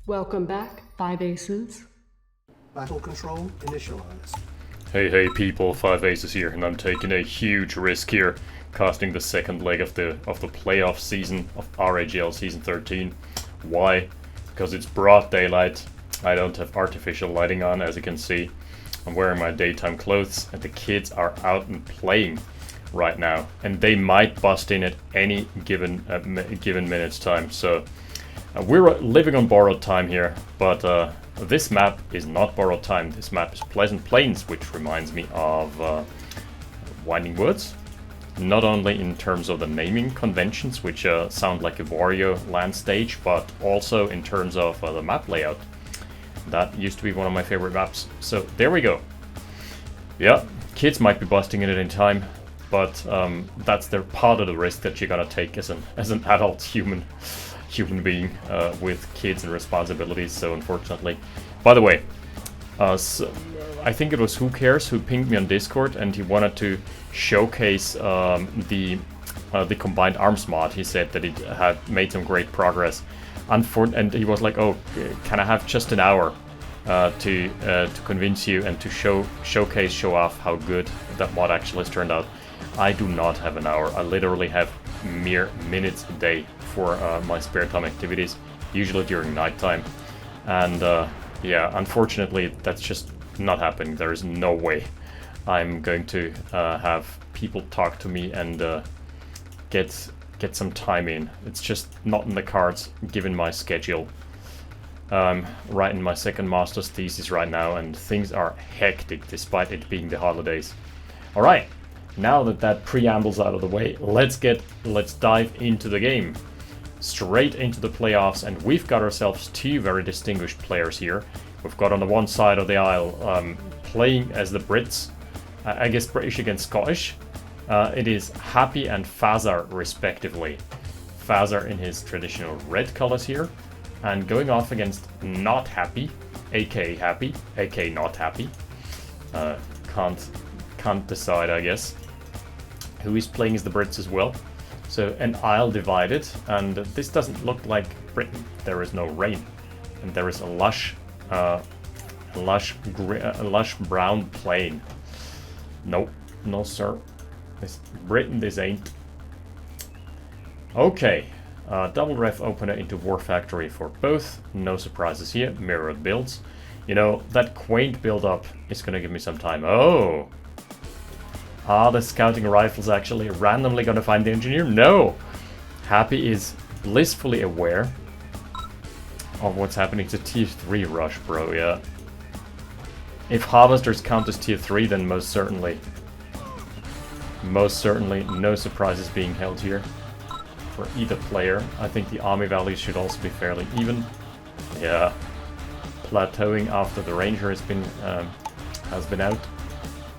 Welcome back, 5 Aces. Battle control initialized. Hey people, 5 Aces here, and I'm taking a huge risk here, casting the second leg of the playoff season of RAGL season 13. Why? Because it's broad daylight. I don't have artificial lighting on, as you can see. I'm wearing my daytime clothes, and the kids are out and playing right now, and they might bust in at any given minute's time. So we're living on borrowed time here, but this map is not borrowed time. This map is Pleasant Plains, which reminds me of Winding Woods. Not only in terms of the naming conventions, which sound like a Wario land stage, but also in terms of the map layout. That used to be one of my favorite maps. So there we go. Yeah, kids might be busting in at any time, but that's their part of the risk that you gotta take as an adult human being with kids and responsibilities. So unfortunately, by the way, so I think it was Who Cares who pinged me on Discord, and he wanted to showcase the combined arms mod. He said that it had made some great progress. And he was like, "Oh, can I have just an hour to convince you and to show off how good that mod actually has turned out?" I do not have an hour. I literally have mere minutes a day for my spare time activities, usually during nighttime. And yeah, unfortunately, that's just not happening. There is no way I'm going to have people talk to me and get some time in. It's just not in the cards given my schedule. Writing my second master's thesis right now, and things are hectic despite it being the holidays. All right, now that preamble's out of the way, let's dive into the game. Straight into the playoffs, and we've got ourselves two very distinguished players here. We've got on the one side of the aisle playing as the Brits, I guess British against Scottish. It is Happy and Fazzar respectively. Fazzar in his traditional red colors here, and going off against Not Happy, aka Happy, aka Not Happy. Can't decide, I guess, who is playing as the Brits as well. So an aisle divided, and this doesn't look like Britain. There is no rain, and there is a lush brown plain. Nope, no sir. This Britain, this ain't. Okay, double ref opener into War Factory for both. No surprises here. Mirrored builds. You know, that quaint build-up is gonna give me some time. Oh! Are the scouting rifles actually randomly gonna find the engineer? No! Happy is blissfully aware of what's happening to tier 3 rush, bro, yeah. If harvesters count as tier 3, then most certainly, no surprises being held here for either player. I think the army values should also be fairly even. Yeah. Plateauing after the ranger has been out.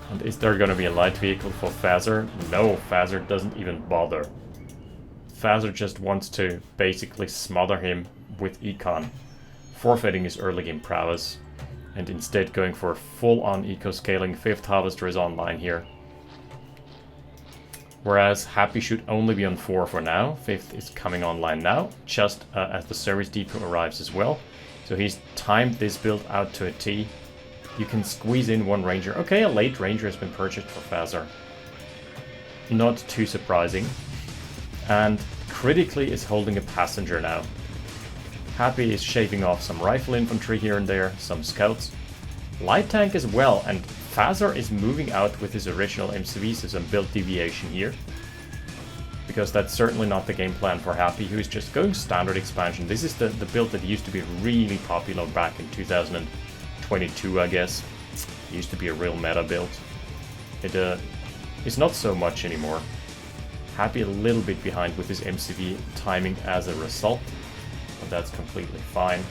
And is there going to be a light vehicle for Fazzar? No, Fazzar doesn't even bother. Fazzar just wants to basically smother him with econ, forfeiting his early game prowess, and instead going for full-on eco-scaling. 5th harvester is online here. Whereas Happy should only be on 4 for now. 5th is coming online now, just as the service depot arrives as well. So he's timed this build out to a T. You can squeeze in one ranger. Okay, a late ranger has been purchased for Fazzar. Not too surprising. And critically is holding a passenger now. Happy is shaving off some rifle infantry here and there, some scouts. Light tank as well, and Fazzar is moving out with his original MCV, so some build deviation here. Because that's certainly not the game plan for Happy, who's just going standard expansion. This is the build that used to be really popular back in 2022, I guess. It used to be a real meta build. It is not so much anymore. Happy a little bit behind with his MCV timing as a result, but that's completely fine.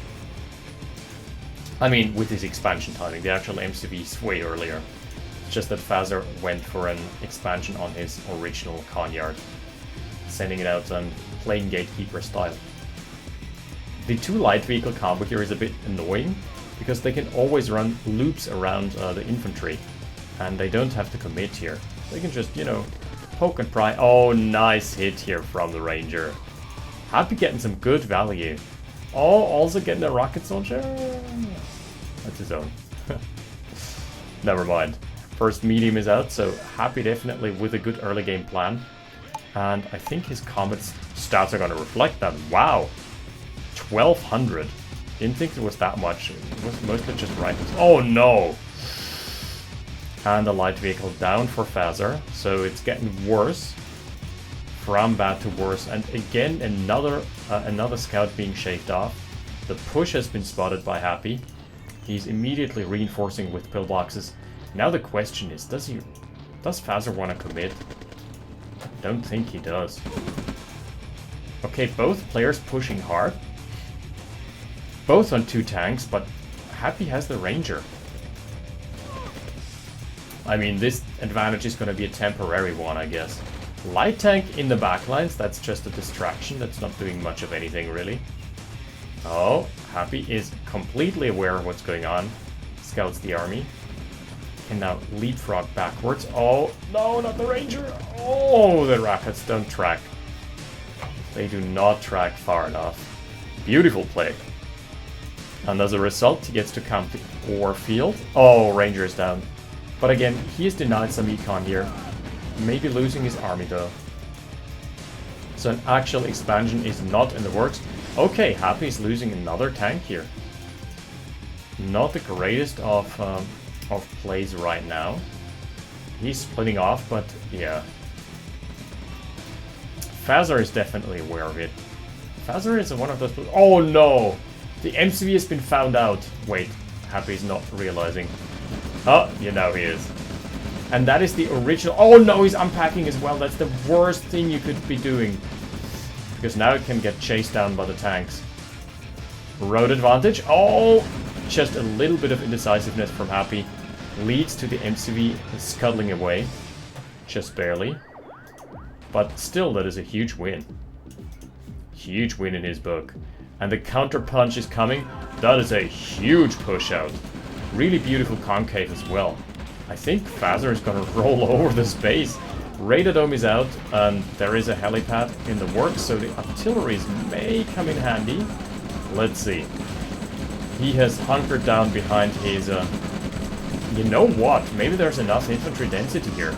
I mean, with his expansion timing, the actual MCV is way earlier. It's just that Fazzar went for an expansion on his original Conyard, sending it out on plain gatekeeper style. The 2 light vehicle combo here is a bit annoying, because they can always run loops around the infantry, and they don't have to commit here. They can just, you know, poke and pry. Oh, nice hit here from the ranger. Happy getting some good value Oh, also getting a rocket soldier? That's his own. Never mind. First medium is out, so Happy definitely with a good early game plan. And I think his combat stats are going to reflect that. Wow! 1200. Didn't think it was that much. It was mostly just rifles. Oh no! And the light vehicle down for Fazzar, so it's getting worse. From bad to worse. And again, another scout being shaved off. The push has been spotted by Happy. He's immediately reinforcing with pillboxes. Now the question is, does Fazzar want to commit? Don't think he does. Okay, both players pushing hard. Both on 2 tanks, but Happy has the Ranger. I mean, this advantage is going to be a temporary one, I guess. Light tank in the backlines, that's just a distraction. That's not doing much of anything, really. Oh, Happy is completely aware of what's going on. Scouts the army. Can now leapfrog backwards. Oh, no, not the Ranger. Oh, the rockets don't track. They do not track far enough. Beautiful play. And as a result, he gets to count the ore field. Oh, Ranger is down. But again, he is denied some econ here. Maybe losing his army, though. So an actual expansion is not in the works. Okay, Happy is losing another tank here. Not the greatest of plays right now. He's splitting off, but yeah. Fazzar is definitely aware of it. Fazzar is one of those... Oh no! The MCV has been found out. Wait, Happy's not realizing. Oh, you know he is. And that is the original... Oh no, he's unpacking as well. That's the worst thing you could be doing. Because now it can get chased down by the tanks. Road advantage. Oh! Just a little bit of indecisiveness from Happy leads to the MCV scuttling away. Just barely. But still, that is a huge win. Huge win in his book. And the counter punch is coming. That is a huge push out. Really beautiful concave as well. I think Fazzar is going to roll over the space. Radadome is out, and there is a helipad in the works, so the artilleries may come in handy. Let's see. He has hunkered down behind his... You know what? Maybe there's enough infantry density here.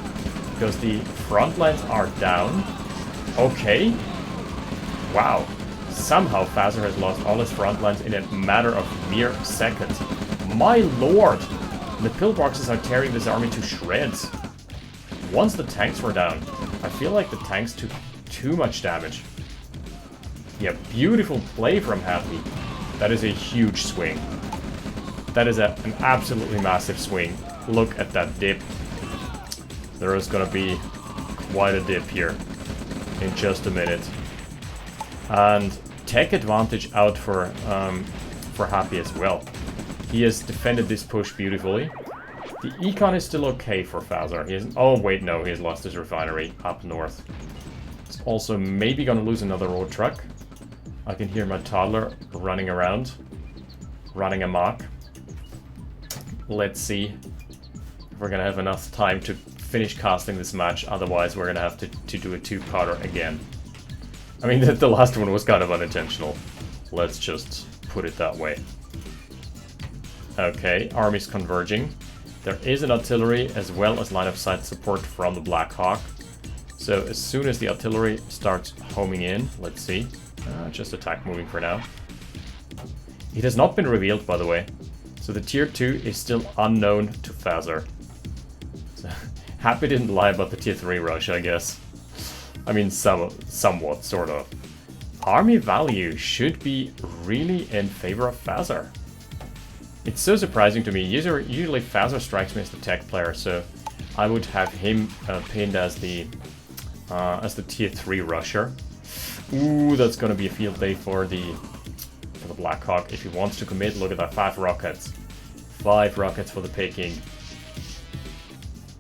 Because the front lines are down. Okay. Wow. Somehow Fazzar has lost all his front lines in a matter of mere seconds. My lord! The pillboxes are tearing this army to shreds. Once the tanks were down, I feel like the tanks took too much damage. Yeah, beautiful play from Happy. That is a huge swing. That is an absolutely massive swing. Look at that dip. There is going to be quite a dip here in just a minute. And tech advantage out for Happy as well. He has defended this push beautifully. The econ is still okay for Fazzar. He hasn't... Oh, wait, no, he has lost his refinery up north. It's also maybe going to lose another road truck. I can hear my toddler running around, running amok. Let's see if we're going to have enough time to finish casting this match. Otherwise, we're going to have to do a two-parter again. I mean, the last one was kind of unintentional. Let's just put it that way. Okay, armies converging. There is an artillery as well as line of sight support from the Black Hawk. So as soon as the artillery starts homing in, let's see. Just attack moving for now. It has not been revealed, by the way. So the tier 2 is still unknown to Fazzar. So, Happy didn't lie about the tier 3 rush, I guess. I mean, somewhat, sort of. Army value should be really in favor of Fazzar. It's so surprising to me. Usually Fazzar strikes me as the tech player, so I would have him pinned as the tier 3 rusher. Ooh, that's gonna be a field day for the Black Hawk. If he wants to commit, look at that, 5 rockets. 5 rockets for the picking.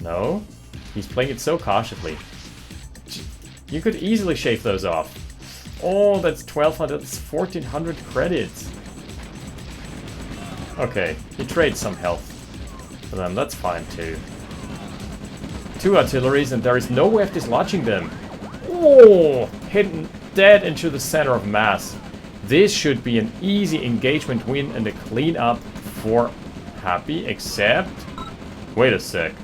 No? He's playing it so cautiously. You could easily shave those off. Oh, that's 1200, that's 1400 credits. Okay, he trades some health for them, that's fine too. 2 artilleries and there is no way of dislodging them. Oh, hidden dead into the center of mass. This should be an easy engagement win and a clean up for Happy, except... Wait a sec.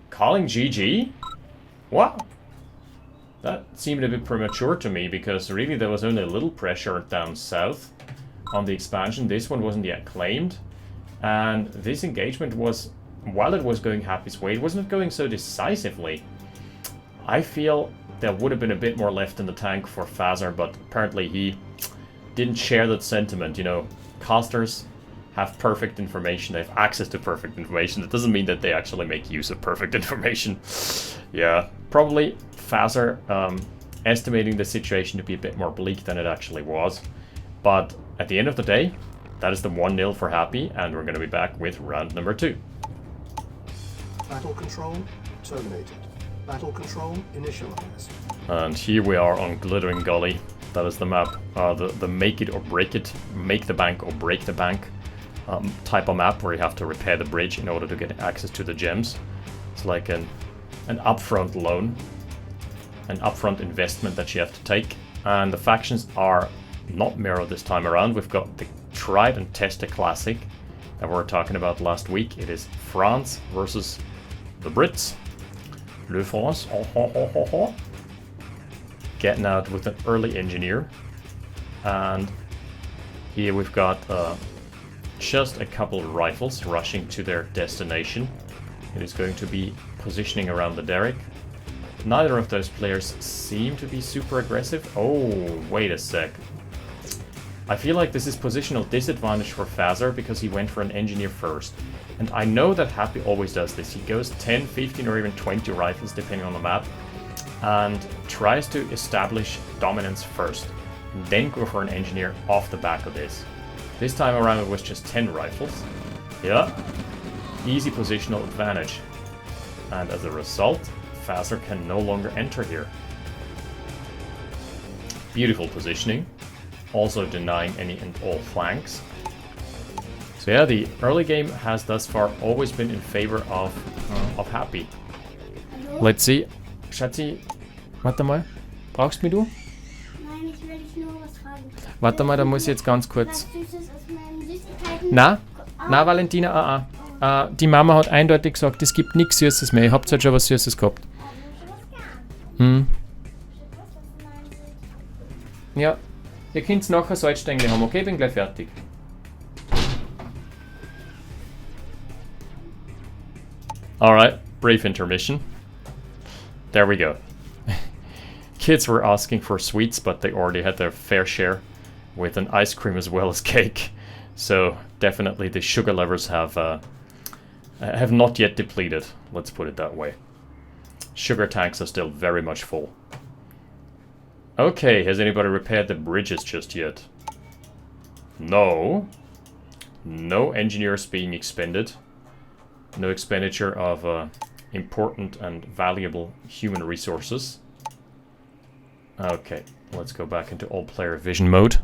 Calling GG? What? That seemed a bit premature to me, because really there was only a little pressure down south on the expansion. This one wasn't yet claimed. And this engagement was, while it was going Happy's way, it wasn't going so decisively. I feel there would have been a bit more left in the tank for Fazzar, but apparently he didn't share that sentiment. You know, casters have perfect information, they have access to perfect information. That doesn't mean that they actually make use of perfect information. Yeah, probably Fazzar estimating the situation to be a bit more bleak than it actually was. But at the end of the day, that is the 1-0 for Happy, and we're going to be back with round number 2. Battle control terminated. Battle control initialized. And here we are on Glittering Gully. That is the map, the make it or break it, make the bank or break the bank type of map, where you have to repair the bridge in order to get access to the gems. It's like an upfront loan, an upfront investment that you have to take. And the factions are not mirrored this time around. We've got the tried and tested classic that we were talking about last week. It is France versus the Brits. Le France, getting out with an early engineer. And here we've got just a couple of rifles rushing to their destination. It is going to be positioning around the derrick. Neither of those players seem to be super aggressive. Oh, wait a sec. I feel like this is positional disadvantage for Fazzar because he went for an engineer first. And I know that Happy always does this. He goes 10, 15 or even 20 rifles depending on the map and tries to establish dominance first and then go for an engineer off the back of this. This time around it was just 10 rifles. Yeah, easy positional advantage. And as a result, Fazzar can no longer enter here. Beautiful positioning. Also denying any and all flanks. So yeah, the early game has thus far always been in favor of Happy. Let's see. Schatzi, warte mal. Brauchst du mich, du? Nein, ich will dich nur was fragen. Warte mal, da muss ich jetzt ganz kurz. Was Süßes aus meinen Süßigkeiten? Na, Valentina, die Mama hat eindeutig gesagt, es gibt nichts Süßes mehr. Ihr habt halt schon was Süßes gehabt. Hm. Ja, ihr könnt nachher Salzstängel haben, okay? Bin gleich fertig. Alright, brief intermission. There we go. Kids were asking for sweets, but they already had their fair share with an ice cream as well as cake. So definitely the sugar levels have not yet depleted, let's put it that way. Sugar tanks are still very much full. Okay, has anybody repaired the bridges just yet? No. No engineers being expended. No expenditure of important and valuable human resources. Okay, let's go back into all-player vision mode.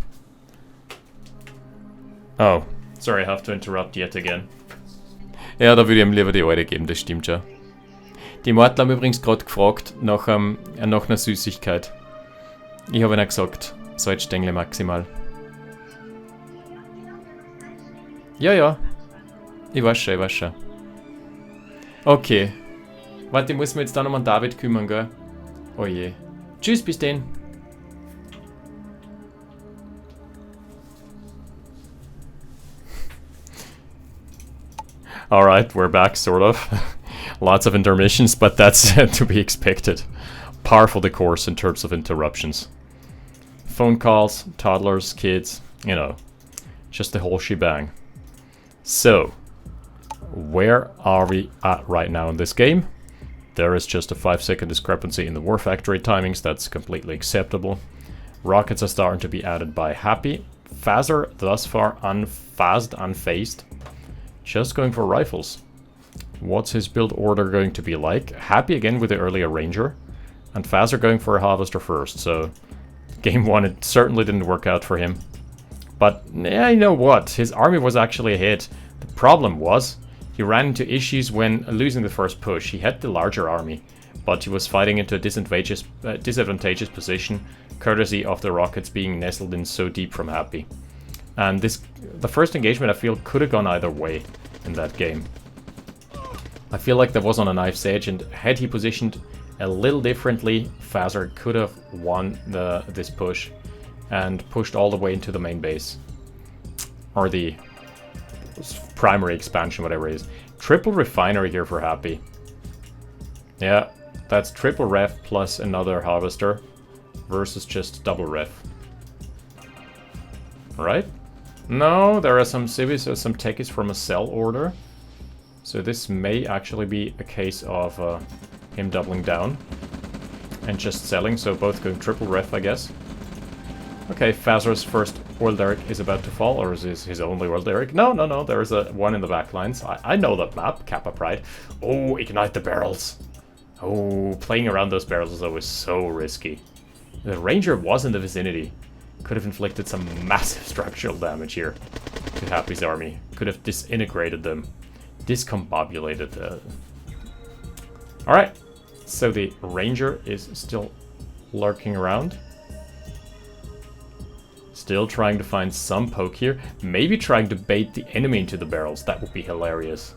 Oh, sorry, I have to interrupt yet again. Ja, da würde ich ihm lieber die Eure geben, das stimmt ja. Die Mortler haben übrigens gerade gefragt nach einer Süßigkeit. Ich habe ihnen gesagt, Salzstängel maximal. Ja. Ich weiß schon. Okay. Warte, ich muss mich jetzt da noch um David kümmern, gell? Oh je. Tschüss, bis denn. Alright, we're back, sort of. Lots of intermissions, but that's to be expected. Par for the course in terms of interruptions. Phone calls, toddlers, kids, you know, just the whole shebang. So, where are we at right now in this game? There is just a 5-second discrepancy in the War Factory timings, that's completely acceptable. Rockets are starting to be added by Happy. Fazzar, thus far unfazed. Just going for rifles. What's his build order going to be like? Happy again with the earlier Ranger. And Fazzar going for a Harvester first, so... Game 1, it certainly didn't work out for him. But, yeah, you know what? His army was actually ahead. The problem was, he ran into issues when losing the first push. He had the larger army, but he was fighting into a disadvantageous position, courtesy of the rockets being nestled in so deep from Happy. And the first engagement I feel could have gone either way in that game. I feel like that was on a knife's edge, and had he positioned a little differently, Fazzar could have won this push and pushed all the way into the main base. Or the primary expansion, whatever it is. Triple refinery here for Happy. Yeah, that's triple ref plus another harvester versus just double ref. Right? No, there are some civvies or some techies from a sell order. So this may actually be a case of him doubling down and just selling, so both going triple ref, I guess. Okay, Fazzar's first oil derrick is about to fall, or is this his only oil derrick? No, there is one in the back lines. I know that map, Kappa Pride. Oh, ignite the barrels. Oh, playing around those barrels is always so risky. The Ranger was in the vicinity. Could have inflicted some massive structural damage here to Happy's army. Could have disintegrated them. Discombobulated the... Alright, so the Ranger is still lurking around. Still trying to find some poke here. Maybe trying to bait the enemy into the barrels. That would be hilarious.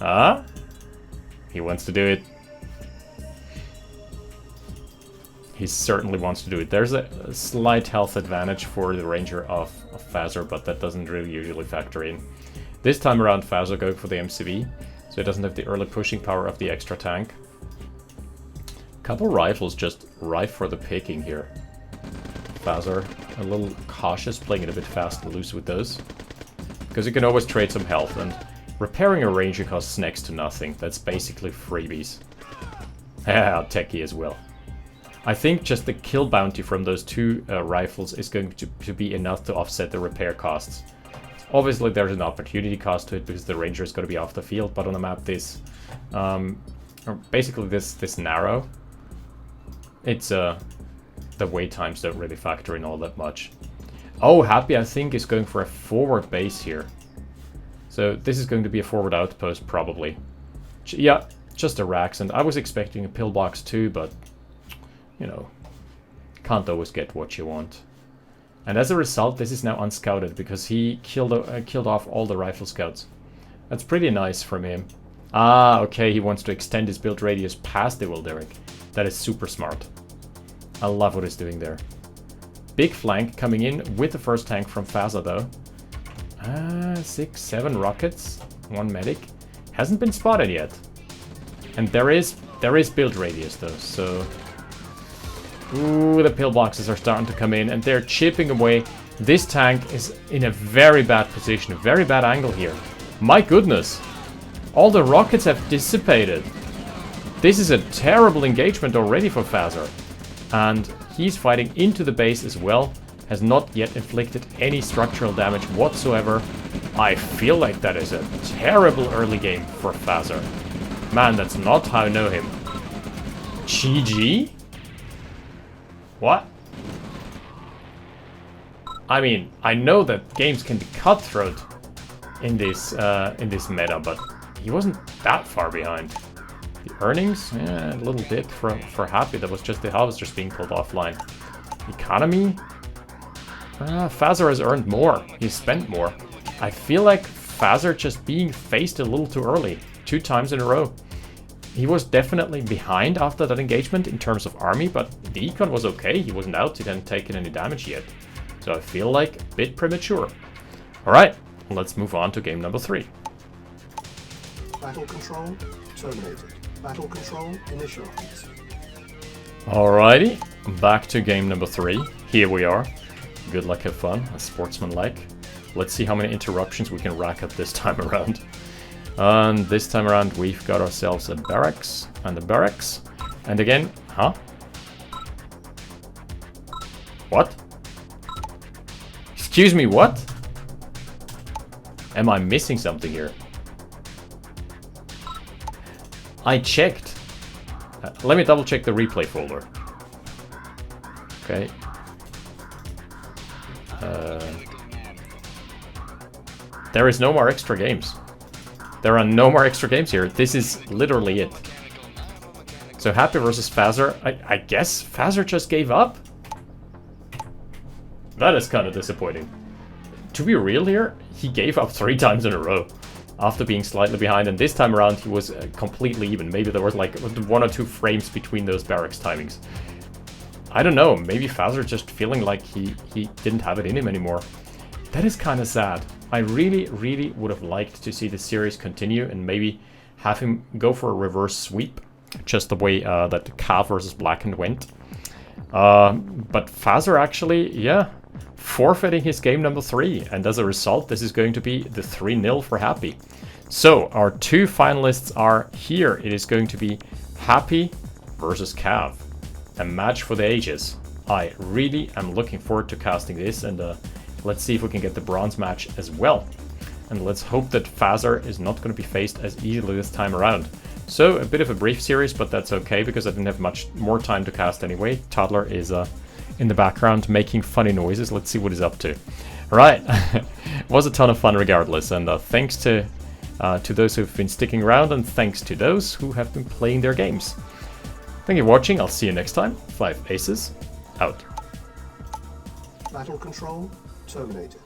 Ah? He wants to do it. He certainly wants to do it. There's a slight health advantage for the Ranger of Fazzar, but that doesn't really usually factor in. This time around, Fazzar going for the MCV, so he doesn't have the early pushing power of the extra tank. Couple rifles just ripe for the picking here. Fazzar a little cautious, playing it a bit fast and loose with those. Because you can always trade some health, and repairing a Ranger costs next to nothing. That's basically freebies. Ah, techie as well. I think just the kill bounty from those two rifles is going to be enough to offset the repair costs. Obviously there's an opportunity cost to it because the Ranger is going to be off the field, but on a map this, basically this narrow, it's the wait times don't really factor in all that much. Oh, Happy I think is going for a forward base here. So this is going to be a forward outpost probably. Yeah, just a racks, and I was expecting a pillbox too, but you know, can't always get what you want. And as a result, this is now unscouted because he killed off all the rifle scouts. That's pretty nice from him. Ah, okay, he wants to extend his build radius past the oil derrick. That is super smart. I love what he's doing there. Big flank coming in with the first tank from Fazzar though. 6, 7 rockets, 1 medic. Hasn't been spotted yet. And there is build radius though, so... Ooh, the pillboxes are starting to come in and they're chipping away. This tank is in a very bad position, a very bad angle here. My goodness. All the rockets have dissipated. This is a terrible engagement already for Fazzar. And he's fighting into the base as well. Has not yet inflicted any structural damage whatsoever. I feel like that is a terrible early game for Fazzar. Man, that's not how I know him. GG? What? I mean, I know that games can be cutthroat in this meta, but he wasn't that far behind. The earnings, yeah, a little bit for Happy. That was just the harvesters being pulled offline. Economy, Fazzar has earned more. He's spent more. I feel like Fazzar just being faced a little too early, 2 times in a row. He was definitely behind after that engagement in terms of army, but the econ was okay. He wasn't out, he hadn't taken any damage yet. So I feel like a bit premature. Alright, let's move on to game number 3. Battle control terminated. Battle control initialized. Alrighty, back to game number 3. Here we are. Good luck, have fun, a sportsman-like. Let's see how many interruptions we can rack up this time around. And this time around we've got ourselves a barracks and a barracks. And again, huh? What? Excuse me, what? Am I missing something here? I checked. Let me double check the replay folder. Okay. There is no more extra games. There are no more extra games here. This is literally it. So Happy versus Fazzar. I guess Fazzar just gave up? That is kind of disappointing. To be real here, he gave up 3 times in a row after being slightly behind, and this time around he was completely even. Maybe there was like 1 or 2 frames between those barracks timings. I don't know, maybe Fazzar just feeling like he didn't have it in him anymore. That is kind of sad. I really would have liked to see the series continue and maybe have him go for a reverse sweep, just the way that Cav versus Blackened went. But Fazzar actually, yeah, forfeiting his game number 3, and as a result this is going to be the 3-0 for Happy. So our 2 finalists are here. It is going to be Happy versus Cav, a match for the ages. I really am looking forward to casting this, and let's see if we can get the bronze match as well. And let's hope that Fazzar is not going to be faced as easily this time around. So a bit of a brief series, but that's okay because I didn't have much more time to cast anyway. Toddler is in the background making funny noises. Let's see what he's up to. Right, it was a ton of fun regardless, and thanks to those who've been sticking around, and thanks to those who have been playing their games. Thank you for watching. I'll see you next time. 5 Aces out. Battle control terminated.